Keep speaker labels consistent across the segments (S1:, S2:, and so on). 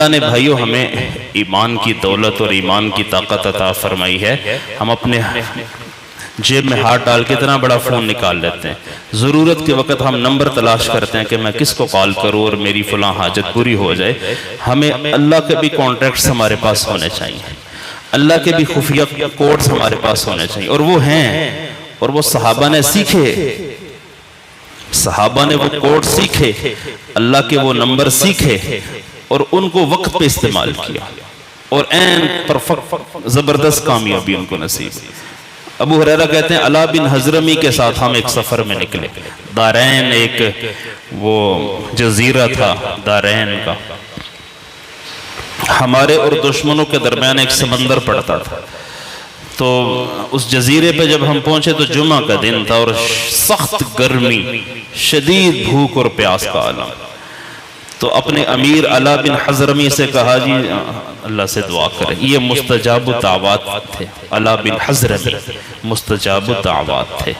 S1: اللہ نے بھائیوں ہمیں ایمان کی دولت اور ایمان کی طاقت عطا فرمائی ہے۔ ہم اپنے جیب میں ہاتھ ڈال کے اتنا بڑا فون نکال لیتے ہیں، ضرورت کے وقت ہم نمبر تلاش کرتے ہیں کہ میں کس کو کال کروں اور میری فلاں حاجت پوری ہو جائے۔ ہمیں اللہ کے بھی کانٹیکٹس ہمارے پاس ہونے چاہیے، اللہ کے بھی خفیہ کوڈز ہمارے پاس ہونے چاہیے، اور وہ ہیں، اور وہ صحابہ نے سیکھے، صحابہ نے وہ کوڈ سیکھے، اللہ کے وہ نمبر سیکھے اور ان کو وقت پہ استعمال کیا، اور این پرفیکٹ زبردست کامیابی ان کو نصیب۔ ابو ہریرہ کہتے ہیں علا بن حضرمی کے ساتھ ہم ایک سفر میں نکلے، دارین ایک وہ جزیرہ تھا دارین کا، ہمارے اور دشمنوں کے درمیان ایک سمندر پڑتا تھا۔ تو اس جزیرے پہ جب ہم پہنچے تو جمعہ کا دن تھا اور سخت گرمی، شدید بھوک اور پیاس کا عالم۔ تو اپنے امیر علا بن حضرمی سے کہا جی اللہ سے دعا کریں، یہ مستجاب الدعوات تھے، علا بن حضرمی مستجاب الدعوات تھے۔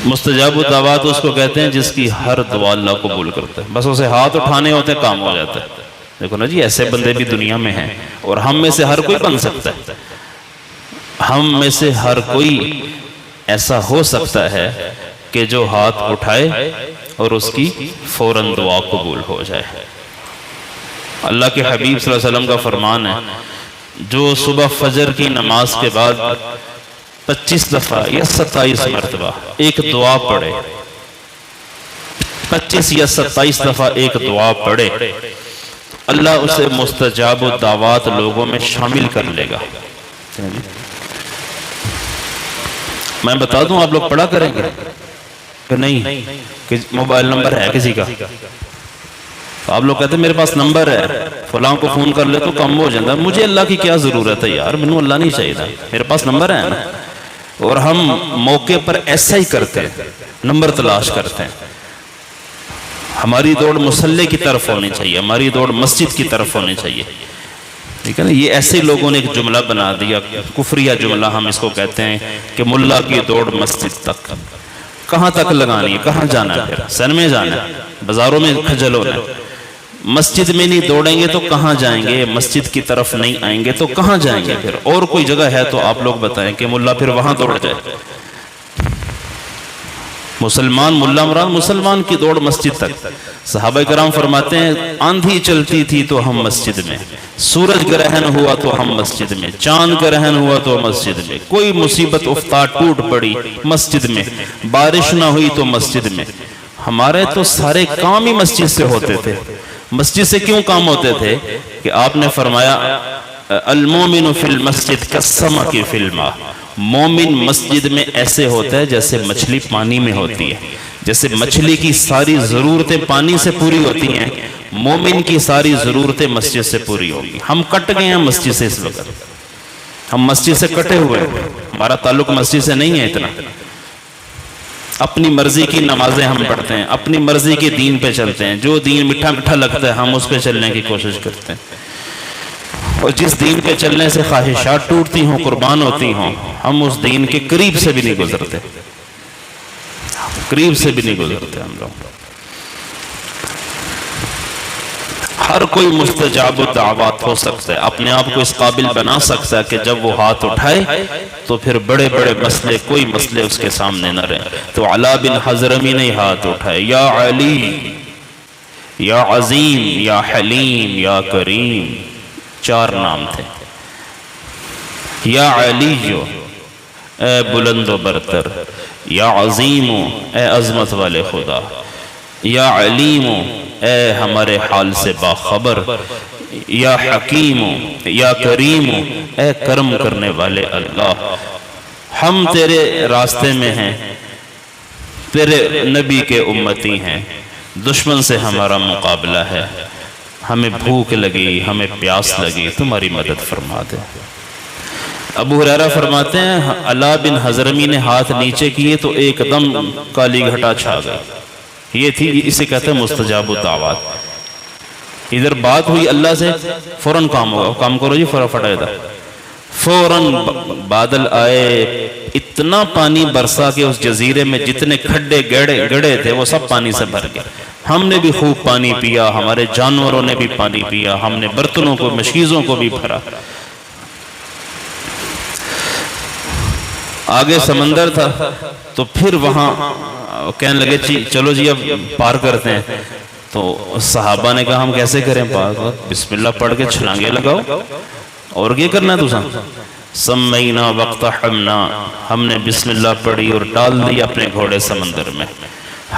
S1: مستجاب الدعوات اس کو کہتے ہیں جس کی ہر دعا اللہ قبول کرتا ہے، بس اسے ہاتھ اٹھانے ہوتے کام ہو جاتا ہے۔ دیکھو نا جی، ایسے بندے بھی دنیا میں ہیں، اور ہم میں سے ہر کوئی بن سکتا ہے، ہم میں سے ہر کوئی ایسا ہو سکتا ہے کہ جو ہاتھ اٹھائے اور اس کی فوراً دعا قبول ہو جائے۔ اللہ کے حبیب صلی اللہ علیہ وسلم کا فرمان ہے، جو صبح فجر کی نماز کے بعد 25 دفعہ یا 27 مرتبہ ایک دعا پڑھے، 25 یا 27 دفعہ ایک دعا پڑھے، اللہ اسے مستجاب الدعوات لوگوں میں شامل کر لے گا۔ میں بتا دوں، آپ لوگ پڑھا کریں گے کہ نہیں؟ کہ موبائل نمبر ہے کسی کا، آپ لوگ کہتے ہیں میرے پاس نمبر ہے، فلاں کو فون کر لے تو کم ہو جاتا ہے۔ مجھے اللہ کی کیا ضرورت ہے یار، مجھے اللہ نہیں چاہیے تھا، میرے پاس نمبر ہے نا۔ اور ہم موقع پر ایسا ہی کرتے ہیں، نمبر تلاش کرتے ہیں۔ ہماری دوڑ مصلی کی طرف ہونی چاہیے، ہماری دوڑ مسجد کی طرف ہونی چاہیے، ٹھیک ہے نا۔ یہ ایسے لوگوں نے ایک جملہ بنا دیا، کفریہ جملہ ہم اس کو کہتے ہیں کہ ملا کی دوڑ مسجد تک۔ کہاں تک لگانی ہے، کہاں جانا ہے؟ پھر سن میں جانا ہے، بازاروں میں کھجل ہونا ہے۔ مسجد میں نہیں دوڑیں گے تو کہاں جائیں گے؟ مسجد کی طرف نہیں آئیں گے تو کہاں جائیں گے؟ پھر اور کوئی جگہ ہے تو آپ لوگ بتائیں کہ ملا پھر وہاں دوڑ جائے۔ مسلمان، ملا مراد مسلمان کی دوڑ مسجد تک۔ صحابہ کرام فرماتے ہیں آندھی چلتی تھی تو ہم مسجد میں، سورج گرہن ہوا تو ہم مسجد میں، چاند گرہن ہوا تو مسجد میں، کوئی مصیبت افتاد ٹوٹ پڑی مسجد میں، بارش نہ ہوئی تو مسجد میں۔ ہمارے تو سارے کام ہی مسجد سے ہوتے تھے۔ مسجد سے کیوں کام ہوتے تھے؟ کہ آپ نے فرمایا المومن فی المسجد کالسمک فی الماء، مومن مسجد میں ایسے ہوتا ہے جیسے مچھلی پانی میں ہوتی ہے۔ جیسے مچھلی کی ساری ضرورتیں پانی سے پوری ہوتی ہیں، مومن کی ساری ضرورتیں مسجد سے پوری ہوگی۔ ہم کٹ گئے ہیں مسجد سے، اس وقت ہم مسجد سے کٹے ہوئے ہیں، ہمارا تعلق مسجد سے نہیں ہے اتنا۔ اپنی مرضی کی نمازیں ہم پڑھتے ہیں، اپنی مرضی کے دین پہ چلتے ہیں، جو دین میٹھا میٹھا لگتا ہے ہم اس پہ چلنے کی کوشش کرتے ہیں، اور جس دین پہ چلنے سے خواہشات ٹوٹتی ہوں، قربان ہوتی ہوں، ہم اس دین کے قریب سے بھی نہیں گزرتے، قریب سے بھی نہیں گزرتے ہم لوگ۔ ہر کوئی مستجاب الدعوات ہو سکتا ہے، اپنے آپ کو اس قابل بنا سکتا ہے کہ جب وہ ہاتھ اٹھائے تو پھر بڑے بڑے مسئلے، کوئی مسئلے اس کے سامنے نہ رہے۔ تو علا بن حضرمی نے ہاتھ اٹھائے، یا علی، یا عظیم، یا حلیم، یا کریم، 4 نام تھے۔ یا علی جو اے بلند و برتر، یا عظیم اے عظمت والے خدا، یا علیم اے ہمارے حال سے باخبر، یا حکیم یا کریم اے کرم کرنے والے اللہ، ہم تیرے راستے میں ہیں، تیرے نبی کے امتی ہیں، دشمن سے ہمارا مقابلہ ہے، ہمیں بھوک لگی، ہمیں پیاس لگی، تمہاری مدد فرما دے۔ ابو ہریرہ فرماتے ہیں علا بن حضرمی نے ہاتھ نیچے کیے تو ایک دم کالی گھٹا چھا گئی۔ یہ تھی، اسے کہتے ہیں مستجاب الدعوات۔ ادھر بات ہوئی اللہ سے، فوراً کام ہوگا، کام کرو جی، فٹافٹ ادھر فوراً بادل آئے، اتنا پانی برسا کہ اس جزیرے میں جتنے کھڈے گڑے تھے وہ سب پانی سے بھر گئے۔ ہم نے بھی خوب پانی پیا، ہمارے جانوروں نے بھی پانی پیا، ہم نے برتنوں کو مشکیزوں کو بھی بھرا۔ آگے سمندر تھا تو پھر وہاں کہنے لگے چلو جی اب پار کرتے ہیں۔ تو صحابہ نے کہا ہم کیسے کریں پار؟ بسم اللہ پڑھ کے چھلانگے لگاؤ، اور کیا کرنا ہے تُساں؟ سمینا واقتحمنا، ہم نے بسم اللہ پڑھی اور ڈال دی اپنے گھوڑے سمندر میں۔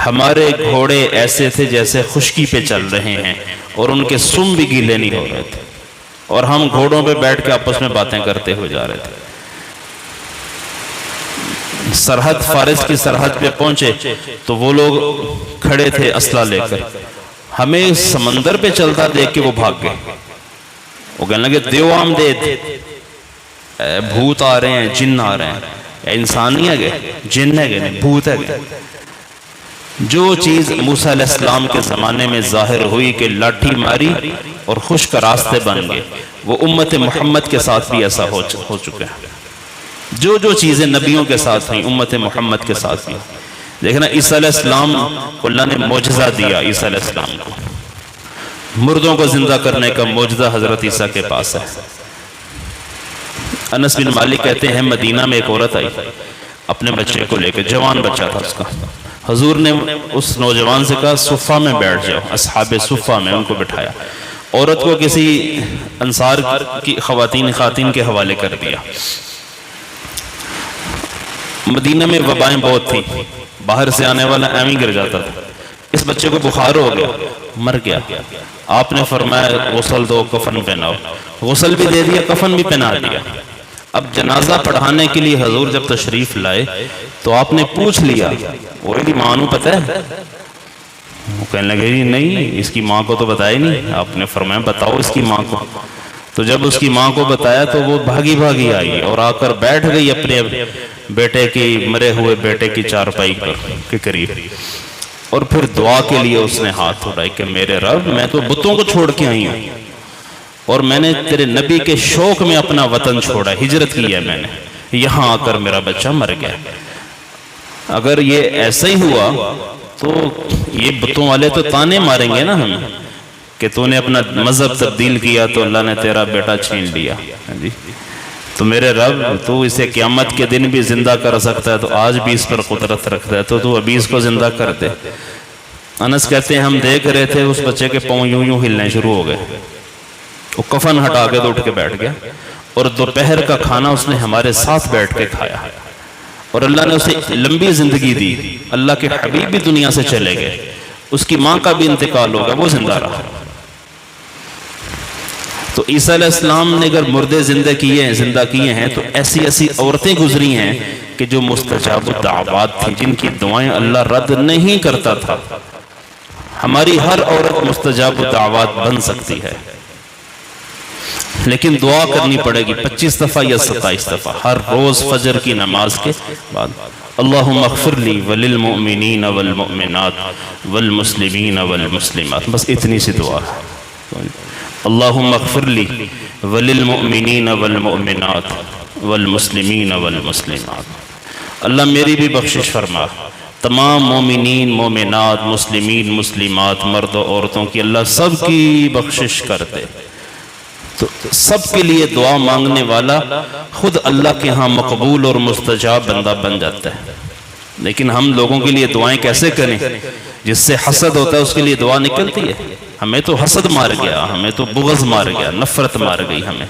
S1: ہمارے گھوڑے ایسے تھے جیسے خشکی پہ چل رہے ہیں، اور ان کے سم بھی گیلے نہیں ہو رہے تھے، اور ہم گھوڑوں پہ بیٹھ کے آپس میں باتیں کرتے ہوئے جا رہے تھے۔ سرحد، فارس کی سرحد پہ پہنچے تو وہ لوگ کھڑے تھے اسلحہ لے کر، ہمیں سمندر پہ چلتا دیکھ کے وہ بھاگ گئے۔ وہ کہنے لگے دیو آمدید، بھوت آ رہے ہیں، جن آ رہے ہیں، انسان نہیں ہے گئے، جن ہے گئے، بھوت ہے گئے۔ جو چیز موسیٰ علیہ السلام کے زمانے میں ظاہر ہوئی کہ لاٹھی ماری اور خشک راستے بن گئے، وہ امت محمد کے ساتھ بھی ایسا ہو چکا ہے۔ جو چیزیں نبیوں کے ساتھ ہیں امت محمد کے ساتھ ہیں۔ دیکھنا عیسیٰ علیہ السلام کو اللہ نے معجزہ دیا، عیسیٰ علیہ السلام کو مردوں کو زندہ کرنے کا معجزہ حضرت عیسیٰ کے پاس ہے۔ انس بن مالک کہتے ہیں مدینہ میں ایک عورت آئی اپنے بچے کو لے کے، جوان بچہ تھا اس کا۔ حضور نے اس نوجوان سے کہا صفہ میں بیٹھ جاؤ، اصحاب صفہ میں ان کو بٹھایا۔ عورت کو کسی انصار کی خواتین کے حوالے کر دیا۔ مدینہ میں وبائیں بہت تھی، باہر سے آنے والا ایویں گر جاتا تھا۔ اس بچے کو بخار ہو گیا، مر گیا۔ آپ نے فرمایا غسل دو، کفن پہناؤ۔ غسل بھی دے دیا، کفن بھی پہنا دیا۔ اب جنازہ پڑھانے کے لیے حضور جب تشریف لائے تو آپ نے پوچھ لیا وہ ماں نو پتہ ہے؟ وہ کہنے لگے نہیں، اس کی ماں کو تو بتایا ہی نہیں۔ آپ نے فرمایا بتاؤ اس کی ماں کو۔ تو جب اس کی ماں کو بتایا تو وہ بھاگی آئی اور آ کر بیٹھ گئی اپنے بیٹے کی، مرے ہوئے بیٹے کی چارپائی کے قریب، اور پھر دعا کے لیے اس نے ہاتھ اٹھائے کہ میرے رب میں تو بتوں کو چھوڑ کے آئی ہوں، اور میں نے تیرے نبی کے شوق میں اپنا وطن چھوڑا، ہجرت کی ہے میں نے، یہاں آ کر میرا بچہ مر گیا۔ اگر یہ ایسا ہی ہوا تو یہ بتوں والے تو تانے ماریں گے نا ہمیں کہ تو نے اپنا مذہب تبدیل کیا تو اللہ نے تیرا بیٹا چھین لیا۔ تو میرے رب تو اسے قیامت کے دن بھی زندہ کر سکتا ہے، تو آج بھی اس پر قدرت رکھتا ہے، تو ابھی اس کو زندہ کر دے۔ انس کہتے ہیں ہم دیکھ رہے تھے اس بچے کے پاؤں یوں ہلنے شروع ہو گئے، وہ کفن ہٹا کے تو اٹھ کے بیٹھ گیا، اور دوپہر کا کھانا اس نے ہمارے ساتھ بیٹھ کے کھایا، اور اللہ نے اسے لمبی زندگی دی۔ اللہ کے حبیب بھی دنیا سے چلے گئے، اس کی ماں کا بھی انتقال ہوگا، وہ زندہ رہا۔ تو عیسیٰ علیہ السلام نے اگر مردے زندہ کیے ہیں تو ایسی عورتیں گزری ہیں کہ جو مستجاب الدعوات تھی، جن کی دعائیں اللہ رد نہیں کرتا تھا۔ ہماری ہر عورت مستجاب الدعوات بن سکتی ہے، لیکن دعا کرنی پڑے گی 25 دفعہ یا 27 دفعہ ہر روز فجر کی نماز کے بعد۔ اللہم اغفر لی وللمؤمنین والمؤمنات والمسلمین والمسلمات، بس اتنی سی دعا ہے۔ اللہم اغفر لی وللمؤمنین والمؤمنات والمسلمین والمسلمات، اللہ میری بھی بخشش فرما، تمام مومنین مومنات مسلمین مسلمات مرد و عورتوں کی اللہ سب کی بخشش کر دے۔ تو سب کے لیے دعا مانگنے والا خود اللہ کے ہاں مقبول اور مستجاب بندہ بن جاتا ہے۔ لیکن ہم لوگوں کے لیے دعائیں کیسے کریں؟ جس سے حسد ہوتا ہے اس کے لیے دعا نکلتی ہے، ہمیں تو حسد مار گیا، ہمیں تو بغض مار گیا، نفرت مار گئی ہمیں۔